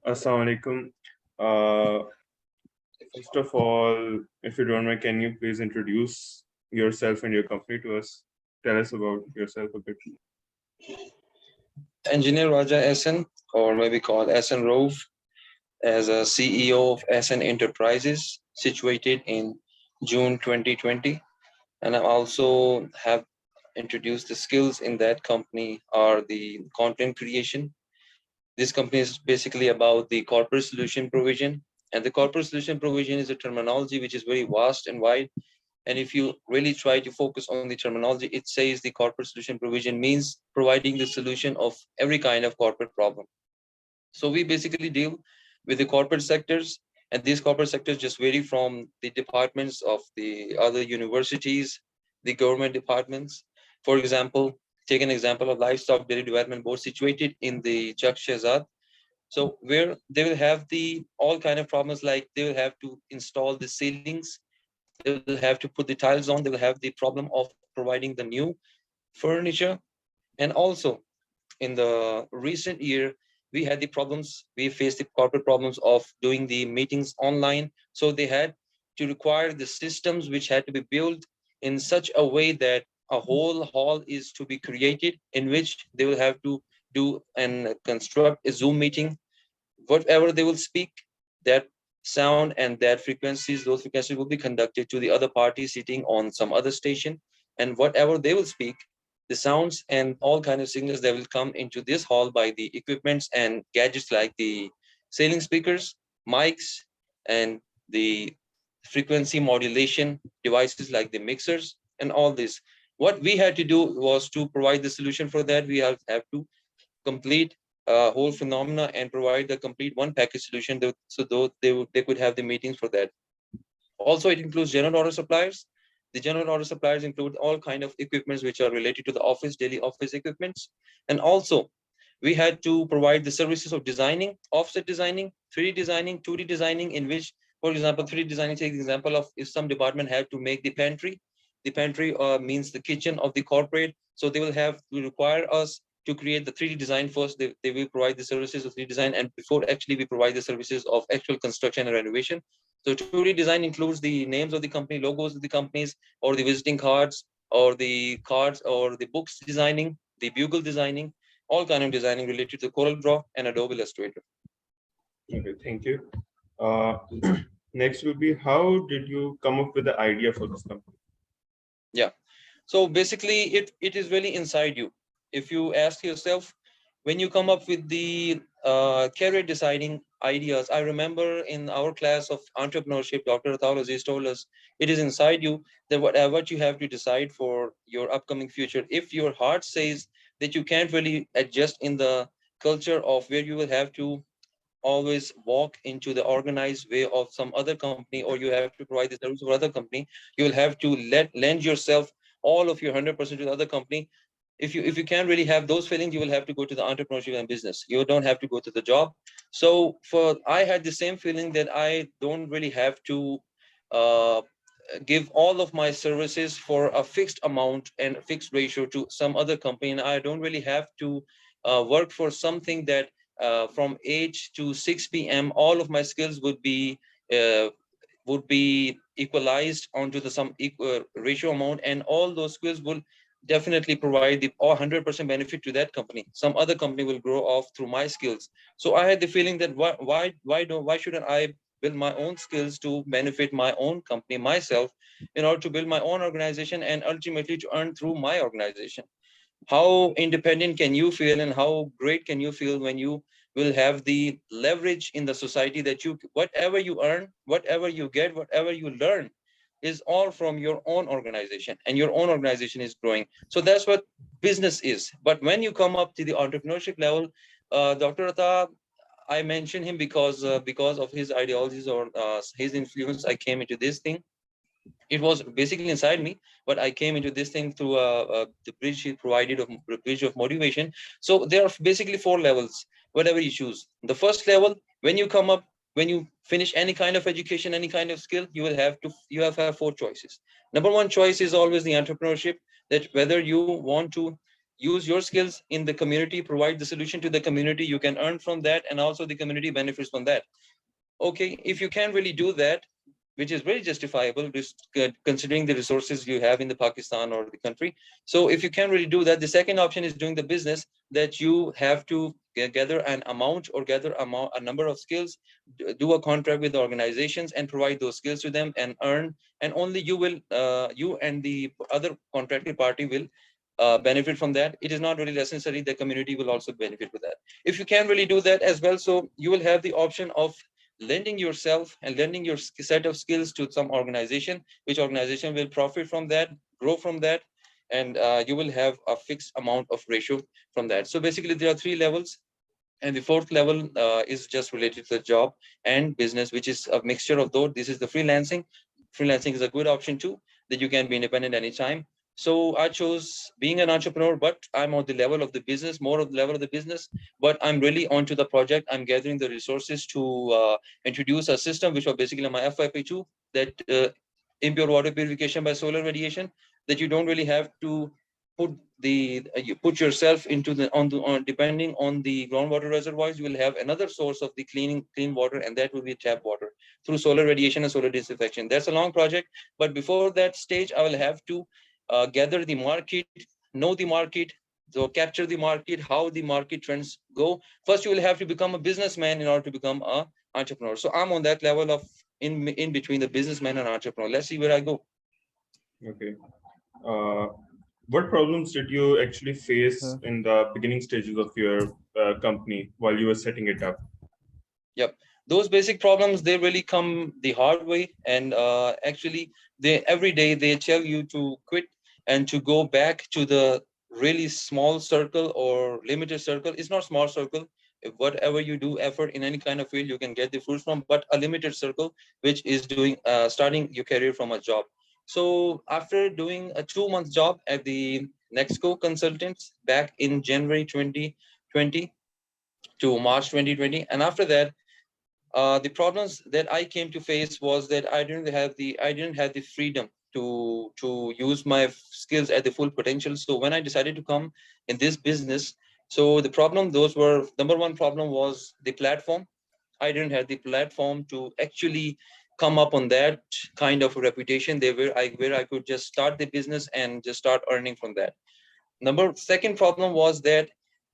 Assalamu alaikum. Uh, First of all, if you don't mind, can you please introduce yourself and your company to us? Tell us about yourself a bit. Engineer Raja Ahsan, or maybe called Ahsan Rove, as a CEO of Ahsan Enterprises, situated in June 2020. And I also have introduced the skills in that company are the content creation. This company is basically about the corporate solution provision. And the corporate solution provision is a terminology which is very vast and wide. And if you really try to focus on the terminology, it says the corporate solution provision means providing the solution of every kind of corporate problem. So we basically deal with the corporate sectors, and these corporate sectors just vary from the departments of the other universities, the government departments. For example, take an example of Livestock Dairy Development Board situated in the Chak Shahzad. So where they will have the all kind of problems, like they will have to install the ceilings, they will have to put the tiles on, they will have the problem of providing the new furniture. And also in the recent year, we had the problems, we faced the corporate problems of doing the meetings online. So they had to require the systems which had to be built in such a way that a whole hall is to be created in which they will have to do and construct a Zoom meeting. Whatever they will speak, that sound and that frequencies, those frequencies will be conducted to the other party sitting on some other station. And whatever they will speak, the sounds and all kind of signals that will come into this hall by the equipments and gadgets like the ceiling speakers, mics, and the frequency modulation devices like the mixers and all this. What we had to do was to provide the solution for that. We have to complete whole phenomena and provide the complete one package solution. So though they could have the meetings for that. Also, it includes general order suppliers. The general order suppliers include all kind of equipments which are related to the office, daily office equipments. And also, we had to provide the services of designing, offset designing, 3D designing, 2D designing, in which, for example, 3D designing, take the example of if some department had to make the pantry means the kitchen of the corporate. So they will have to require us to create the 3D design first. They will provide the services of 3D design, and before actually we provide the services of actual construction and renovation. So 2D design includes the names of the company, logos of the companies, or the visiting cards, or the cards, or the books designing, the bugle designing, all kind of designing related to Corel Draw and Adobe Illustrator. Okay, thank you. Uh, Next will be, how did you come up with the idea for this company? Yeah. So basically, it is really inside you. If you ask yourself, when you come up with the career deciding ideas, I remember in our class of entrepreneurship, Dr. Atal Aziz told us, it is inside you that whatever you have to decide for your upcoming future, if your heart says that you can't really adjust in the culture of where you will have to always walk into the organized way of some other company, or you have to provide the service for other company, you will have to lend yourself all of your 100% to the other company. If you can't really have those feelings, you will have to go to the entrepreneurship and business. You don't have to go to the job. So for I had the same feeling that I don't really have to uh, give all of my services for a fixed amount and fixed ratio to some other company, and I don't really have to work for something that from 8 to 6 p.m. all of my skills uh, would be equalized onto the some equal ratio amount, and all those skills will definitely provide the 100% benefit to that company. Some other company will grow off through my skills. So I had the feeling that why shouldn't I build my own skills to benefit my own company, myself, in order to build my own organization and ultimately to earn through my organization. How independent can you feel, and how great can you feel when you will have the leverage in the society that you, whatever you earn, whatever you get, whatever you learn is all from your own organization, and your own organization is growing. So that's what business is. But when you come up to the entrepreneurship level, Dr. Atta, I mention him because of his ideologies or his influence. I came into this thing. It was basically inside me, but I came into this thing through the bridge he provided, of bridge of motivation. So there are basically four levels, whatever you choose. The first level, when you come up, when you finish any kind of education, any kind of skill, you have four choices. Number one choice is always the entrepreneurship, that whether you want to use your skills in the community, provide the solution to the community. You can earn from that, and also the community benefits from that. Okay, if you can't really do that, which is very justifiable, considering the resources you have in the Pakistan or the country. So if you can't really do that, the second option is doing the business, that you have to gather an amount or gather a number of skills, do a contract with the organizations and provide those skills to them and earn, and only you will, you and the other contracted party will benefit from that. It is not really necessary, the community will also benefit with that. If you can really do that as well, so you will have the option of lending yourself and lending your set of skills to some organization, which organization will profit from that, grow from that, and you will have a fixed amount of ratio from that. So basically there are three levels, and the fourth level is just related to the job and business, which is a mixture of those. This is the freelancing. Freelancing is a good option too, that you can be independent anytime. So I chose being an entrepreneur, but I'm on the level of the business, more of the level of the business, but I'm really onto the project. I'm gathering the resources to introduce a system, which was basically my FYP2, that impure water purification by solar radiation, that you don't really have to put the you put yourself into the on depending on the groundwater reservoirs. You will have another source of the clean water, and that will be tap water through solar radiation and solar disinfection. That's a long project, but before that stage I will have to gather the market, know the market, so capture the market, how the market trends go. First you will have to become a businessman in order to become a entrepreneur. So I'm on that level of in between the businessman and entrepreneur. Let's see where I go. Okay. Uh, what problems did you actually face in the beginning stages of your company while you were setting it up? Yep. Those basic problems, they really come the hard way. And actually, they every day they tell you to quit and to go back to the really small circle or limited circle. It's not small circle. If whatever you do effort in any kind of field, you can get the fruits from, but a limited circle, which is doing starting your career from a job. So after doing a 2 month job at the Nexco Consultants back in January 2020 to March 2020, and after that, the problems that I came to face was that I didn't have the freedom to use my skills at the full potential. So when I decided to come in this business, so the problem, those were, number one problem was the platform. I didn't have the platform to actually come up on that kind of a reputation there where I could just start the business and just start earning from that. Second problem was that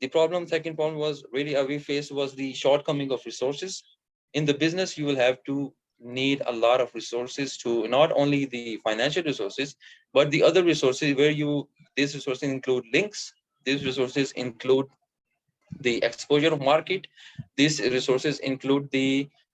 second problem was really we faced was the shortcoming of resources. In the business, you will have to need a lot of resources, to not only the financial resources, but the other resources where these resources include links, these resources include the exposure of market. These resources include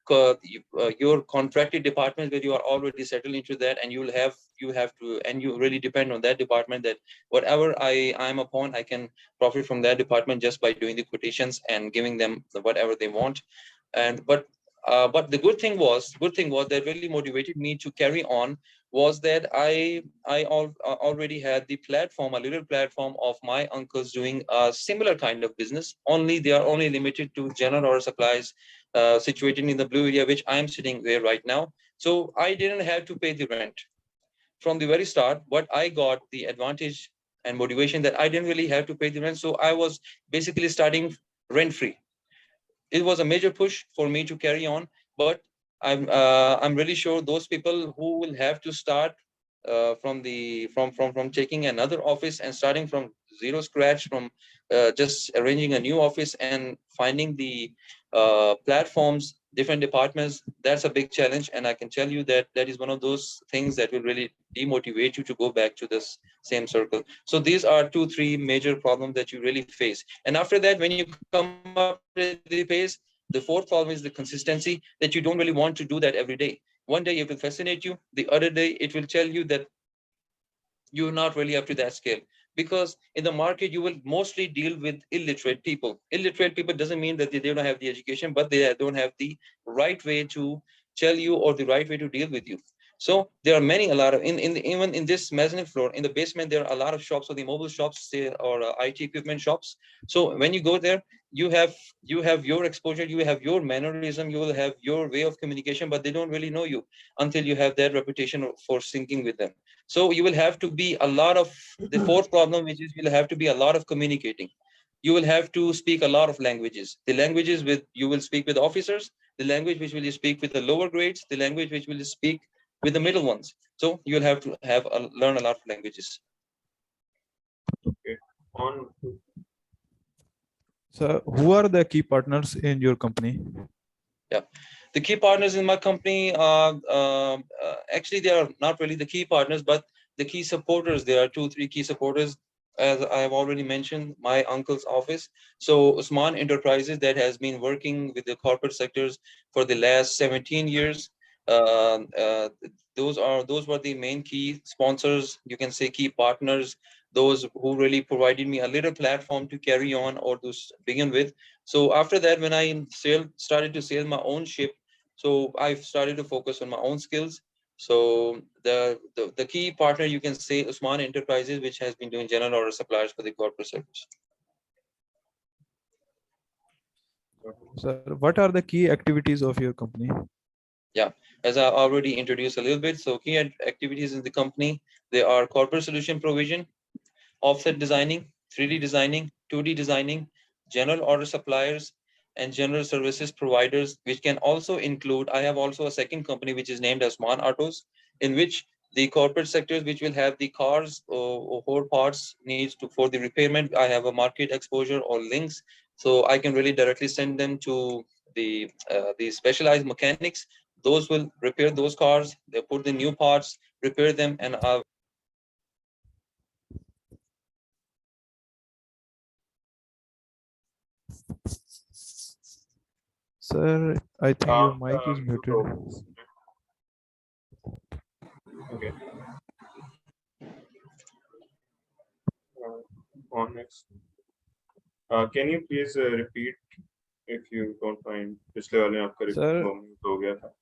your contracted department where you are already settled into that, and you have to, and you really depend on that department, that whatever I'm upon, I can profit from that department just by doing the quotations and giving them whatever they want. And but the good thing was that really motivated me to carry on was that already had the platform, a little platform of my uncles doing a similar kind of business. Only they are only limited to general order supplies, situated in the blue area, which I am sitting there right now. So I didn't have to pay the rent from the very start, but I got the advantage and motivation that I didn't really have to pay the rent. So I was basically starting rent free. It was a major push for me to carry on, but I'm really sure those people who will have to start from taking another office and starting from zero scratch, from just arranging a new office and finding the platforms, different departments, that's a big challenge. And I can tell you that that is one of those things that will really demotivate you to go back to this same circle. So these are 2 3 major problems that you really face. And after that, when you come up to the pace, the fourth problem is the consistency, that you don't really want to do that every day. One day it will fascinate you, the other day it will tell you that you're not really up to that scale, because in the market you will mostly deal with illiterate people. Illiterate people doesn't mean that they don't have the education, but they don't have the right way to tell you or the right way to deal with you. So there are a lot of even in this mezzanine floor, in the basement, there are a lot of shops, or the mobile shops, or IT equipment shops. So when you go there, you have your exposure, you have your mannerism, you will have your way of communication, but they don't really know you until you have that reputation for syncing with them. So you will have to be a lot of the fourth problem, which is you'll have to be a lot of communicating. You will have to speak a lot of languages. The languages with you will speak with officers, the language which will you speak with the lower grades, the language which will you speak with the middle ones. So you'll have to learn a lot of languages. Okay. On So, who are the key partners in your company? Yeah, the key partners in my company, actually they are not really the key partners, but the key supporters. There are 2 3 key supporters, as I have already mentioned, my uncle's office. So Ahsan Enterprises, that has been working with the corporate sectors for the last 17 years. Uh, uh, those were the main key sponsors, you can say key partners, those who really provided me a little platform to carry on or to begin with. So after that, when I started to sail my own ship, so I started to focus on my own skills. So the key partner, you can say, Ahsan Enterprises, which has been doing general order suppliers for the corporate sectors. Sir, what are the key activities of your company? Yeah, as I already introduced a little bit, so key activities in the company, they are corporate solution provision, offset designing, 3D designing, 2D designing, general order suppliers, and general services providers, which can also include, I have also a second company which is named as Ahsan Autos, in which the corporate sectors which will have the cars or whole parts needs to for the repairment. I have a market exposure or links, so I can really directly send them to the specialized mechanics. Those will repair those cars. They put the new parts, repair them, and Sir, I think your mic is mute muted. opens. Okay. On next. Can you please repeat if you don't mind? पिछले वाले में आपका Sir, mute हो गया था.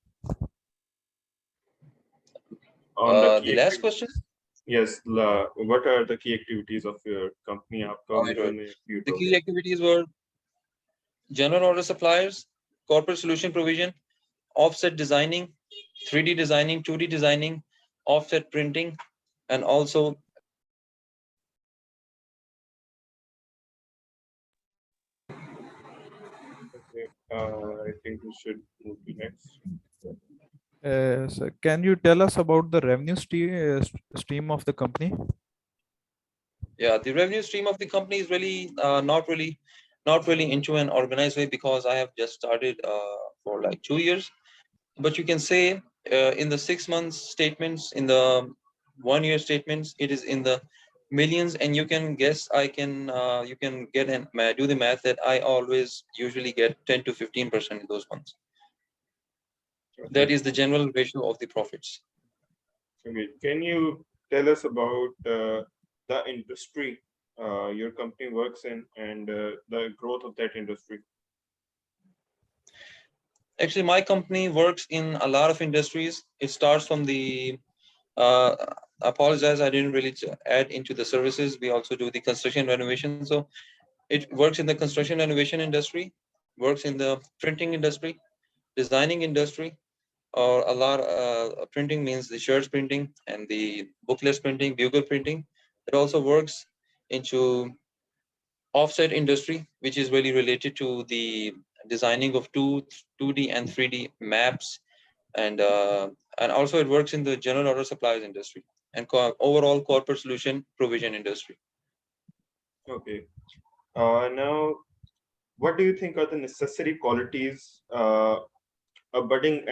On the the key last question. activities. Yes, what are the key activities of your company? आपका Right, middle right. में mute The हो key गया. activities were general order suppliers, corporate solution provision, offset designing, 3D designing, 2D designing, offset printing, and also Okay. I think we should move to next. sir, can you tell us about the revenue stream of the company? yeah, the revenue stream of the company is really not really into an organized way, because I have just started for like 2 years. But you can say in the 6 months statements, in the 1 year statements, it is in the millions, and you can guess, you can get and do the math that I always usually get 10 to 15% in those months. That Okay. is the general ratio of the profits. Okay. Can you tell us about the industry your company works in and the growth of that industry? Actually, my company works in a lot of industries. It starts from the uh, apologize, I didn't really add into the services. We also do the construction renovation. So it works in the construction renovation industry, works in the printing industry, designing industry, or a lot. Printing means the shirts printing and the booklets printing, bugle printing. It also works into offset industry, which is really related to the designing of 2D and 3D maps, and also it works in the general order supplies industry and overall corporate solution provision industry. Okay. Now, what do you think are the necessary qualities a budding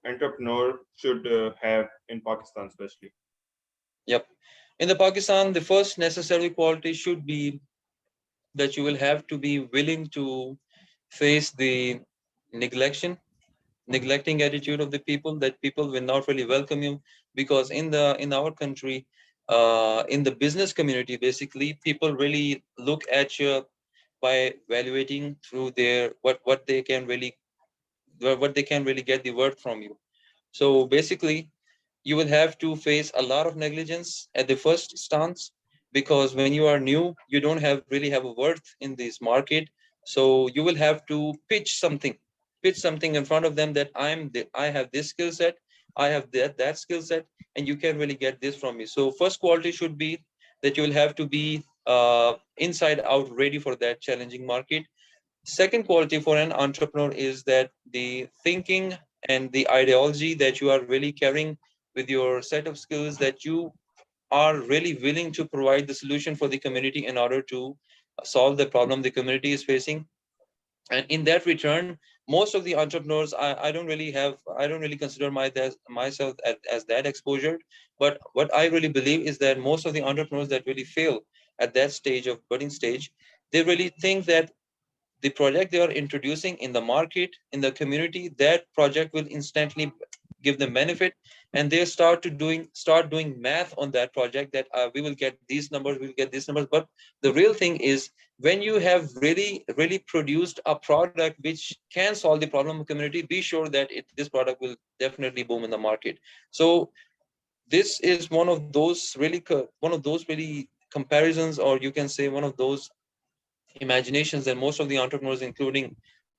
entrepreneur should have in Pakistan, especially? Yep. In the Pakistan, the first necessary quality should be that you will have to be willing to face the neglection neglecting attitude of the people, that people will not really welcome you, because in our country, in the business community, basically people really look at you by evaluating through their what they can really get the word from you. So basically, you will have to face a lot of negligence at the first stance, because when you are new, you don't have really have a worth in this market. So you will have to pitch something in front of them, that I have this skill set, I have that skill set, and you can really get this from me. So first quality should be that you will have to be inside out ready for that challenging market. Second quality for an entrepreneur is that the thinking and the ideology that you are really carrying with your set of skills, that you are really willing to provide the solution for the community in order to solve the problem the community is facing. And in that return, most of the entrepreneurs, I don't really consider myself as that exposure. But what I really believe is that most of the entrepreneurs that really fail at that stage of budding stage, they really think that the project they are introducing in the market, in the community, that project will instantly give them benefit, and they start doing math on that project, that we will get these numbers, we will get these numbers. But the real thing is, when you have really produced a product which can solve the problem of community, be sure that this product will definitely boom in the market. So this is one of those really comparisons, or you can say one of those imaginations that most of the entrepreneurs, including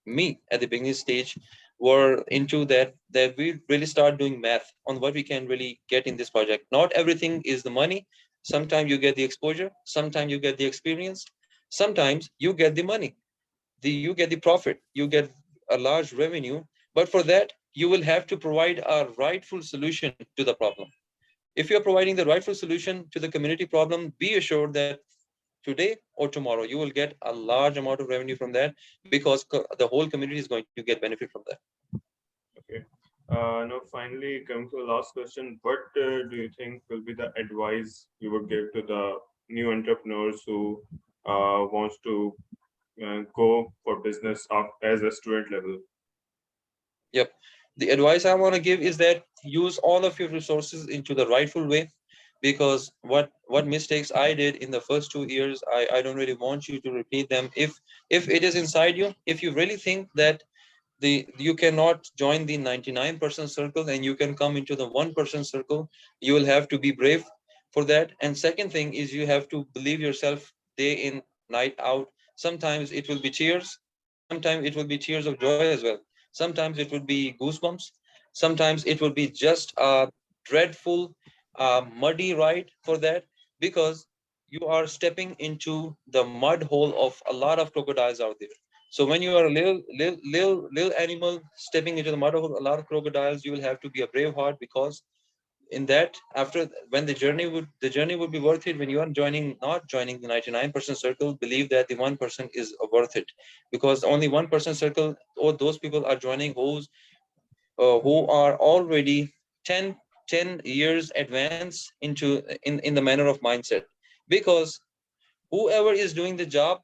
me at the beginning stage, were into, that we really start doing math on what we can really get in this project. Not everything is the money. Sometimes you get the exposure, sometimes you get the experience, sometimes you get the money, you get the profit, you get a large revenue. But for that, you will have to provide a rightful solution to the problem. If you're providing the rightful solution to the community problem, be assured that today or tomorrow you will get a large amount of revenue from that, because the whole community is going to get benefit from that. Okay. Now, finally, coming to the last question, what do you think will be the advice you would give to the new entrepreneurs who wants to go for business as a student level? Yep. The advice I want to give is that use all of your resources into the rightful way, because what mistakes I did in the first 2 years, I don't really want you to repeat them. If it is inside you, if you really think that you cannot join the 99% circle and you can come into the 1% circle, you will have to be brave for that. And second thing is, you have to believe yourself day in, night out. Sometimes it will be tears, sometimes it will be tears of joy as well, sometimes it will be goosebumps, sometimes it will be just a dreadful muddy ride for that, because you are stepping into the mud hole of a lot of crocodiles out there. So when you are a little animal stepping into the mud of a lot of crocodiles, you will have to be a brave heart, because in that, after when the journey would be worth it. When you are not joining the 99% circle, believe that the 1% is worth it, because only 1% circle, or those people are joining who are already 10 years advance in the manner of mindset. Because whoever is doing the job,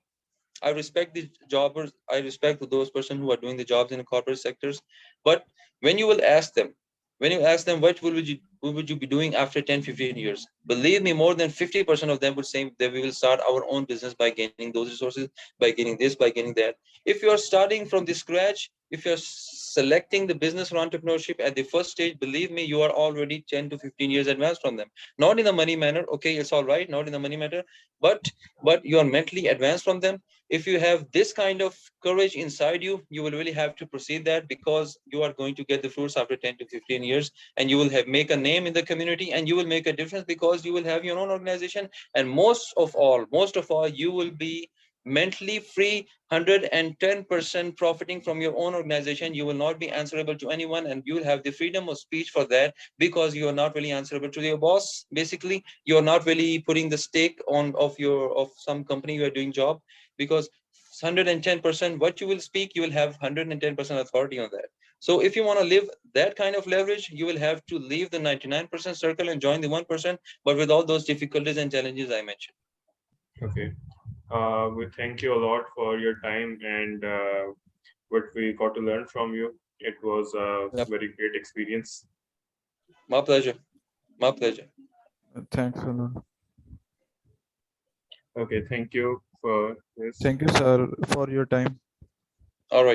I respect the jobbers. I respect those person who are doing the jobs in the corporate sectors. But when you will ask them, what would you be doing after 10, 15 years? Believe me, more than 50% of them would say that we will start our own business by gaining those resources, by getting this, by getting that. If you are starting from the scratch, if you're selecting the business or entrepreneurship at the first stage, believe me, you are already 10 to 15 years advanced from them. Not in the money manner, okay, it's all right, not in the money matter, but you are mentally advanced from them. If you have this kind of courage inside you, you will really have to proceed that, because you are going to get the fruits after 10 to 15 years, and you will have make a name in the community, and you will make a difference, because you will have your own organization. And most of all, you will be mentally free, 110% profiting from your own organization. You will not be answerable to anyone, and you will have the freedom of speech for that, because you are not really answerable to your boss. Basically, you are not really putting the stake on of some company you are doing job, because 110% what you will speak, you will have 110% authority on that. So if you want to live that kind of leverage, you will have to leave the 99% circle and join the 1%, but with all those difficulties and challenges I mentioned. Okay. We thank you a lot for your time and what we got to learn from you. It was a Yep. very great experience. My pleasure. My pleasure. Thanks a lot. Okay, thank you for this. Thank you, sir, for your time.